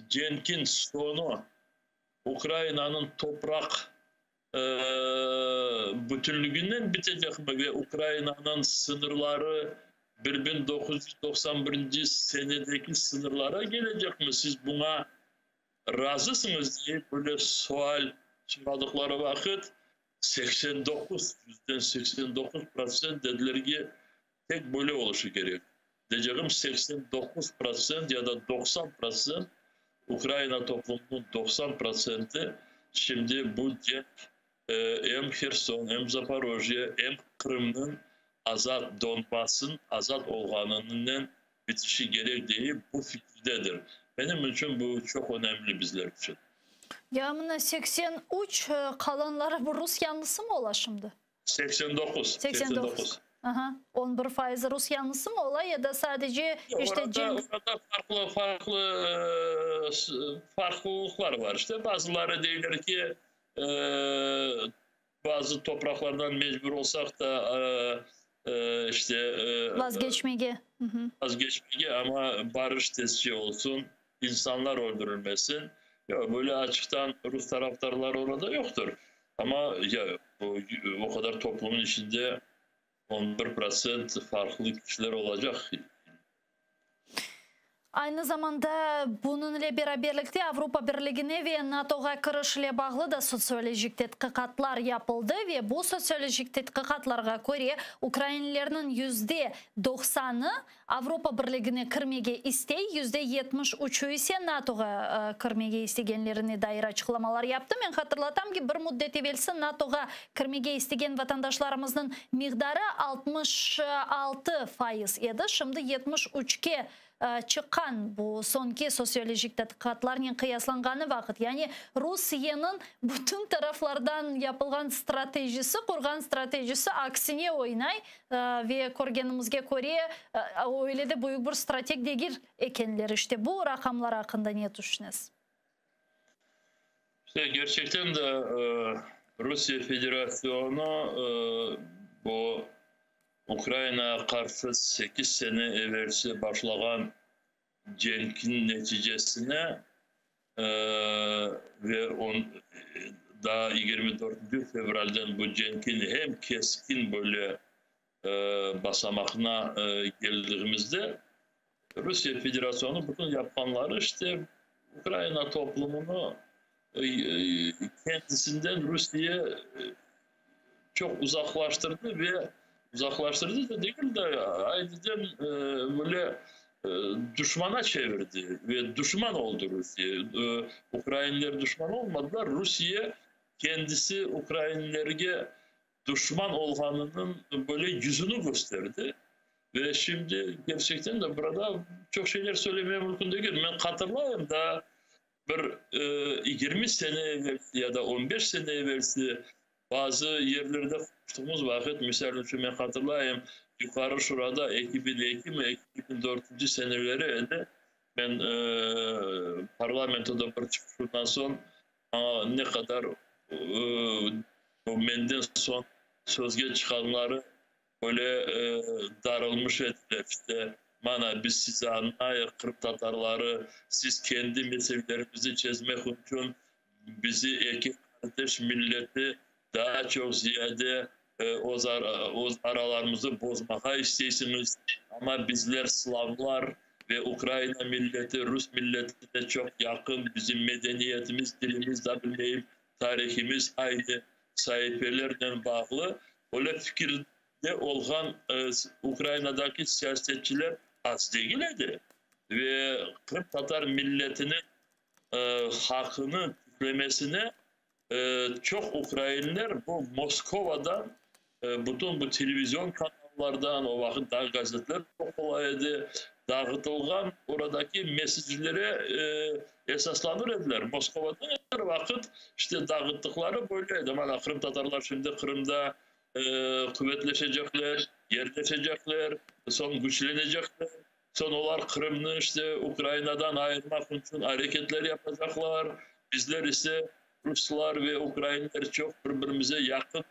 Cenk'in sonu Ukrayna'nın toprak bütünlüğünden bitecek mi ve Ukrayna'nın sınırları 1991 senedeki sınırlara gelecek mi? Siz buna razısınız diye böyle sual çıkardıkları vakit %89% dediler ki tek böyle oluşu gerek. Diyeceğim 89% ya da 90% Ukrayna toplumunun 90% şimdi bu hem Kherson hem Zaporojye hem Kırım'ın azat Donbas'ın azat olganının bitişi gerek değil bu fikirdedir. Benim için bu çok önemli bizler için. Ya mına 83 kalanları bu Rus yanlısı mı ola şimdi? 89. Aha. 11% Rus yanlısı mı ola ya da sadece işte orada farklılıklar var. İşte bazıları diyorlar ki bazı topraklardan mecbur olsak da vazgeçmeye ama barış tescili olsun, insanlar öldürülmesin. Ya böyle açıktan Rus taraftarlar orada yoktur. Ama ya o kadar toplumun içinde 11% farklı kişiler olacak. Aynı zamanda bununla beraberlikte Avrupa Birliği'ne ve NATO'ya kiriş ile bağlı da sosyolojik tetkikatlar yapıldı ve bu sosyolojik tetkikatlarga göre Ukraynalıların %90'ı Avrupa Birliği'ne kirmege istey, %73'ü ise NATO'ya kirmege istegenlerine dair açıklamalar yaptı. Ben hatırlatam ki bir müddet evvelsi NATO'ya kirmege istegen vatandaşlarımızın miqdarı 66% edi. Şimdi 73'ke çıkan bu sonki sosyolojik tetkikatlarla kıyaslanğanı vakit. Yani Rusya'nın bütün taraflardan yapılgan stratejisi, kurgan stratejisi aksine oynay ve korgenimizge göre öyle de büyük bir strateg degir ekenler. İşte bu rakamlar hakkında ne düşünüyorsunuz? Gerçekten de Rusya Federasyonu bu Ukrayna'ya karşı 8 sene evvelsi başlayan cenkin neticesine ve daha 24 fevralden bu cenkin hem keskin böyle basamakına geldiğimizde Rusya Federasyonu bütün yapanları işte Ukrayna toplumunu kendisinden Rusya'ya çok uzaklaştırdı ve uzaklaştırdı da değil de aydın böyle düşmana çevirdi ve düşman oldu Rusya. Ukraynalılar düşman olmadılar. Rusya kendisi Ukraynalılara düşman olganının böyle yüzünü gösterdi. Ve şimdi gerçekten de burada çok şeyler söylemeye mümkün değil. Ben hatırlayayım da bir 20 sene evvelsi ya da 15 sene evvelsi bazı yerlerde konuştuğumuz vakit misal için ben hatırlayayım yukarı şurada 2002 mi 2004. seneleri ben parlamentoda bir çıkışından son ne kadar benden son sözge çıkanları böyle darılmış ettiler işte mana biz size anlayıq Kırım Tatarları siz kendi meselelerimizi çözmek için bizi iki kardeş milleti daha çok ziyade o aralarımızı bozmaya isteysiniz. Ama bizler Slavlar ve Ukrayna milleti, Rus milleti de çok yakın. Bizim medeniyetimiz, dilimiz de bilmeyim, tarihimiz aynı sayfelerden bağlı. Öyle fikirde olan Ukrayna'daki siyasetçiler az değildi. Ve Kırım Tatar milletinin hakkını tüklemesine çok Ukraynalılar bu Moskova'dan bütün bu televizyon kanallardan o vakit daha gazeteler çok kolaydı dağıtılgan oradaki mesajları esaslanır ediler. Moskova'da her vakit işte dağıttıkları böyleydi. Ama Kırım Tatarlar şimdi Kırım'da kuvvetleşecekler, yerleşecekler, son güçlenecekler. Son olarak Kırım'ı işte Ukrayna'dan ayırmak için hareketler yapacaklar. Bizler ise Ruslar ve Ukraynalılar çok birbirimize yakın.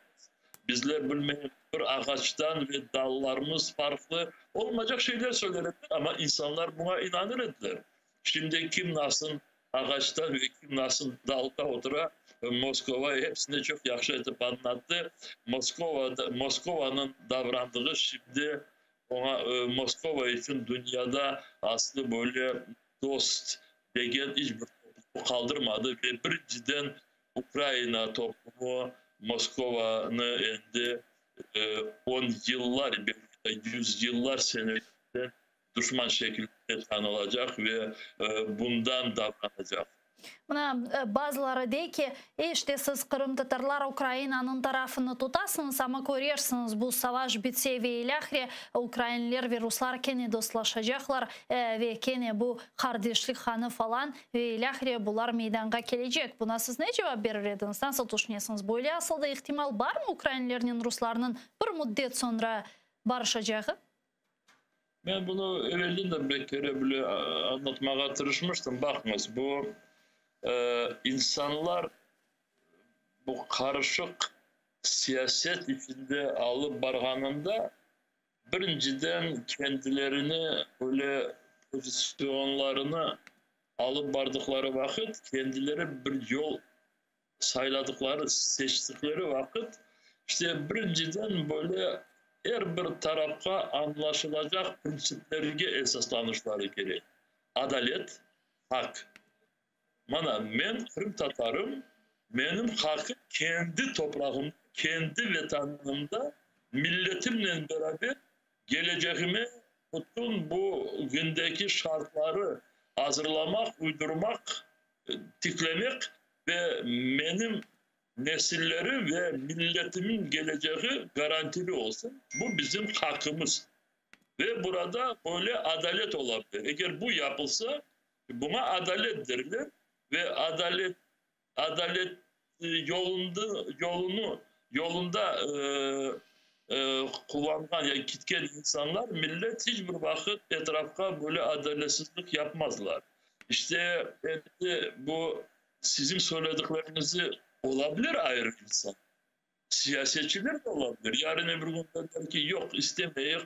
Bizler bilmeyen bir ağaçtan ve dallarımız farklı olmayacak şeyler söylerler ama insanlar buna inanır ediler. Şimdi kim nasıl ağaçta ve kim nasıl dalda otura Moskova hepsini çok yaxşı edip anlattı. Moskova'nın davrandığı şimdi ona Moskova için dünyada aslında böyle dost degen hiçbir toplum kaldırmadı ve birinciden Ukrayna toplumu Moskova'nı endi 10 yıllar, belki 100 yıllar senelerinde düşman şekilde tanılacak ve bundan davranacak. Buna bazıları deyir ki, işte siz Kırım Tatarlar Ukrayna'nın tarafını tutasınız ama görürsünüz bu savaş bitse ve ilahire Ukraynalılar ve Ruslar kene dostlaşacaklar ve kene bu kardeşlik hanı falan ve ilahire bunlar meydana gelecek. Buna siz ne cevap verirdiniz? Nasıl düşünüyorsunuz? Böyle aslında ihtimal var mı Ukraynalıların Ruslarının bir müddet sonra barışacağı? Ben bunu evvelden bir kere bile anlatmaya tırışmıştım. Bakınız, bu insanlar bu karışık siyaset içinde alıp barganında birinciden kendilerini böyle pozisyonlarını alıp bardıkları vakit, kendileri bir yol sayladıkları, seçtikleri vakit işte birinciden böyle her bir tarafka anlaşılacak prensiplerge esaslanışları gerek. Adalet, hak. Mana men Kırım Tatarım, benim hakkım kendi toprağımda, kendi vatanımda, milletimle beraber geleceğime bütün bu gündeki şartları hazırlamak, uydurmak, tiklemek ve benim nesilleri ve milletimin geleceği garantili olsun. Bu bizim hakkımız. Ve burada böyle adalet olabilir. Eğer bu yapılsa buna adalet derilir ve adalet yolunda kullanan, yani kitken insanlar, millet hiçbir vakit etrafta böyle adaletsizlik yapmazlar. İşte bu sizin söylediklerinizi olabilir ayrı insan. Siyasetçiler de olabilir. Yarın öbür gün derler ki yok istemeyiz.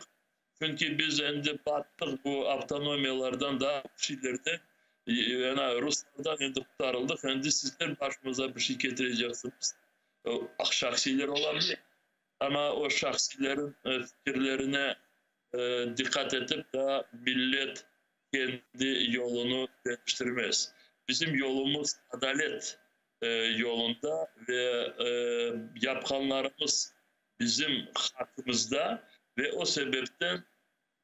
Çünkü biz endi battık bu avtonomiyalardan daha şeylerde. Yani Ruslardan endi kurtarıldık. Endi sizler başımıza bir şey getireceksiniz. O şahsiler olabilir. Ama o şahsilerin fikirlerine dikkat edip de millet kendi yolunu değiştirmez. Bizim yolumuz adalet yolunda ve yapkanlarımız bizim hakkımızda ve o sebepten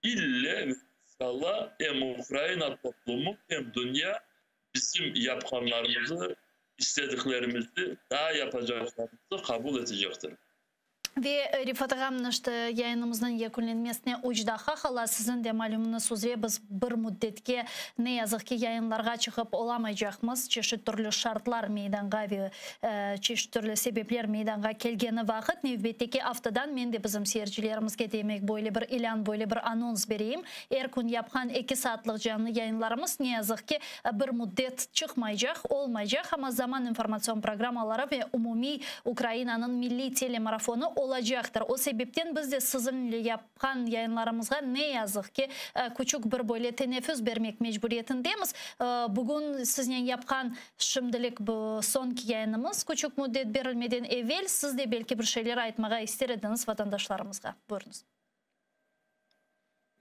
ille inşallah hem Ukrayna toplumu hem dünya bizim yapkanlarımızı, istediklerimizi daha yapacaklarımızı kabul edecektir. Ve Rifat Ağam, işte yayınımızın yakınlanmasına uç daha hala sizin de malumunuz üzere biz bir müddetke ne yazık ki yayınlarga çıkıp olamayacakmız. Çeşit türlü şartlar meydanga ve çeşit türlü sebepler meydanga kelgeni vakit növbetteki haftadan men de bizim seyircilerimizge demek böyle bir ilan, böyle bir anons vereyim. Her gün yapkan 2 saatlik canlı yayınlarımız ne yazık ki bir müddet çıkmayacak, olmayacak ama zaman informasyon programaları ve umumi Ukrayna'nın milli telemarafonu olacaktır. O sebepten biz de sizinle yapkan yayınlarımızga ne yazık ki küçük bir böyle teneffüs vermek mecburiyetindeyimiz. Bugün sizin yapkan şimdilik bu sonki yayınımız. Küçük müddet verilmeden evvel siz de belki bir şeyler aytmağa isterdiniz vatandaşlarımızga. Buyurunuz.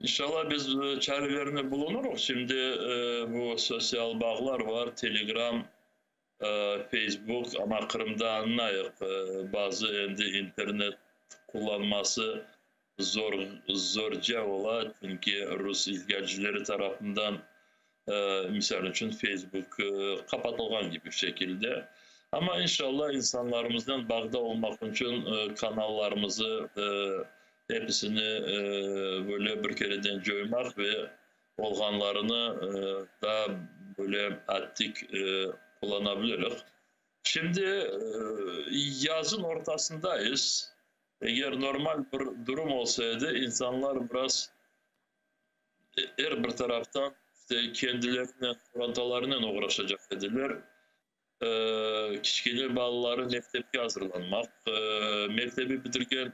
İnşallah biz çarelerini bulunuruz. Şimdi bu sosyal bağlar var. Telegram, Facebook ama Kırım'da anlayık. Bazı internet kullanması zorca ola. Çünkü Rus ilgalcileri tarafından misal için Facebook kapatılgan gibi bir şekilde. Ama inşallah insanlarımızdan bağda olmak için kanallarımızı hepsini böyle bir kereden joymak ve olganlarını daha böyle aktif kullanabiliriz. Şimdi yazın ortasındayız. Eğer normal bir durum olsaydı insanlar biraz her bir taraftan işte kendilerine, rantalarına uğraşacak dediler. Kiçkili balaları mektepke hazırlanmak, mektebi bitirgen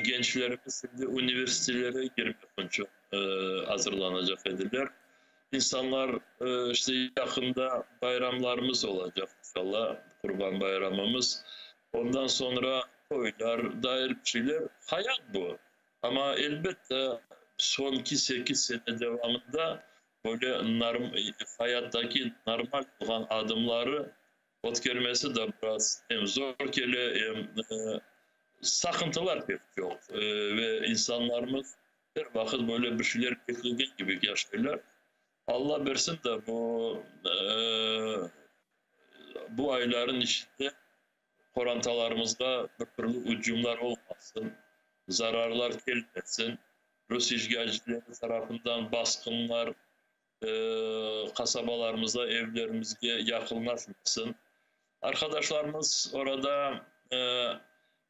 gençlerimiz şimdi üniversitelere girmek için hazırlanacak dediler. İnsanlar işte yakında bayramlarımız olacak inşallah, Kurban Bayramımız. Ondan sonra toylar, dair bir şeyler, hayat bu. Ama elbette sonki 8 sene devamında böyle hayattaki normal olan adımları ot kelimesi de biraz hem zor kele hem sakıntılar pek çok. Ve insanlarımız her vakit böyle bir şeyler beklediği gibi yaşıyorlar. Allah versin de bu ayların içinde korantalarımızda bir türlü ucumlar olmasın, zararlar gelmesin, Rus işgalcileri tarafından baskınlar kasabalarımıza, evlerimize yakınlaşmasın. Arkadaşlarımız orada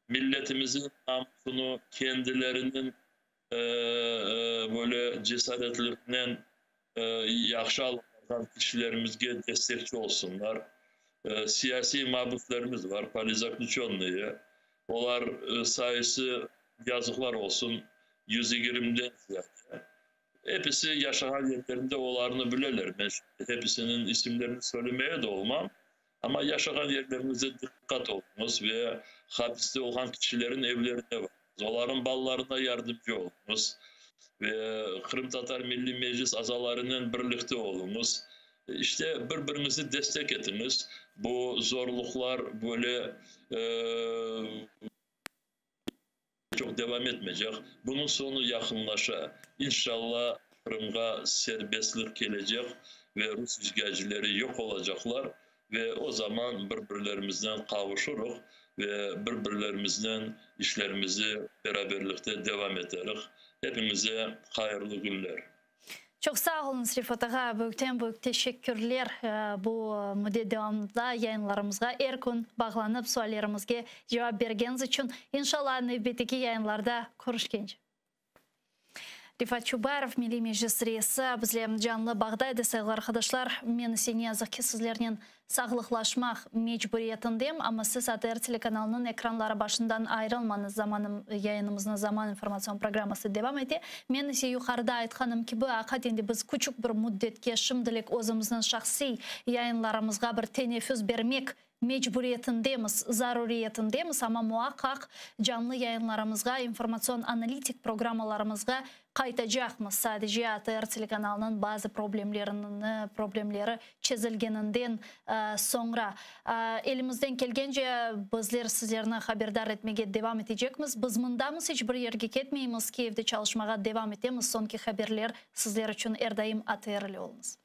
milletimizin namusunu kendilerinin böyle cesaretlerinden yakşı alan kişilerimizge destekçi olsunlar. Siyasi mahbuslarımız var, Palizak çoğunluğu. Onlar sayısı yazıklar olsun, 120'den ziyade. Hepsi yaşanan yerlerinde olarını bilirler. Ben hepsinin isimlerini söylemeye de olmam. Ama yaşanan yerlerinize dikkat olunuz ve hapiste olan kişilerin evlerine var. Onların ballarına yardımcı olunuz. Ve Kırım Tatar Milli Meclis azalarının birlikte olunuz. İşte birbirinizi destek ediniz. Bu zorluklar böyle çok devam etmeyecek. Bunun sonu yakınlaşa. İnşallah Kırım'a serbestlik gelecek ve Rus işgalcileri yok olacaklar ve o zaman birbirlerimizden kavuşuruz ve birbirlerimizden işlerimizi beraberlikte devam ederiz. Hepinize hayırlı günler. Çok sağ olun Rifat Ağa. Büyük teşekkürler bu müddet devamında yayınlarımızga erkun bağlanıp suallarımızga cevap bergeniz için. İnşallah növbetdeki yayınlarda görüşkence. Rifat Çubarov, Milli Meclis Reisi, bizle canlı bağdaydı sayılı arkadaşlar. Men sen yazık ki sizlerinin sağlıklaşmak mecburiyetindeyim ama siz ATR telekanalının ekranları başından ayrılmanız yayınımızın zaman informasyon programması devam etti. Men ise yukarıda aytkanım ki bu hakikat endi biz küçük bir müddetke şimdilik özümüzün şahsi yayınlarımızga bir teneffüs vermek mecburiyetindeyimiz, zaruriyetindeyimiz ama muhakkak canlı yayınlarımızga, informasyon analitik programlarımızga kaytacakmız. Sadece ATR telekanalının bazı problemleri çözülgeninden sonra. Elimizden kelgence bizler sizlerini haberdar etmeye devam edecekmiz. Biz mındamız, hiçbir yerge ketmeyimiz. Kiev'de çalışmaya devam etemiz. Sonki haberler sizler için her daim ATR'li olunuz.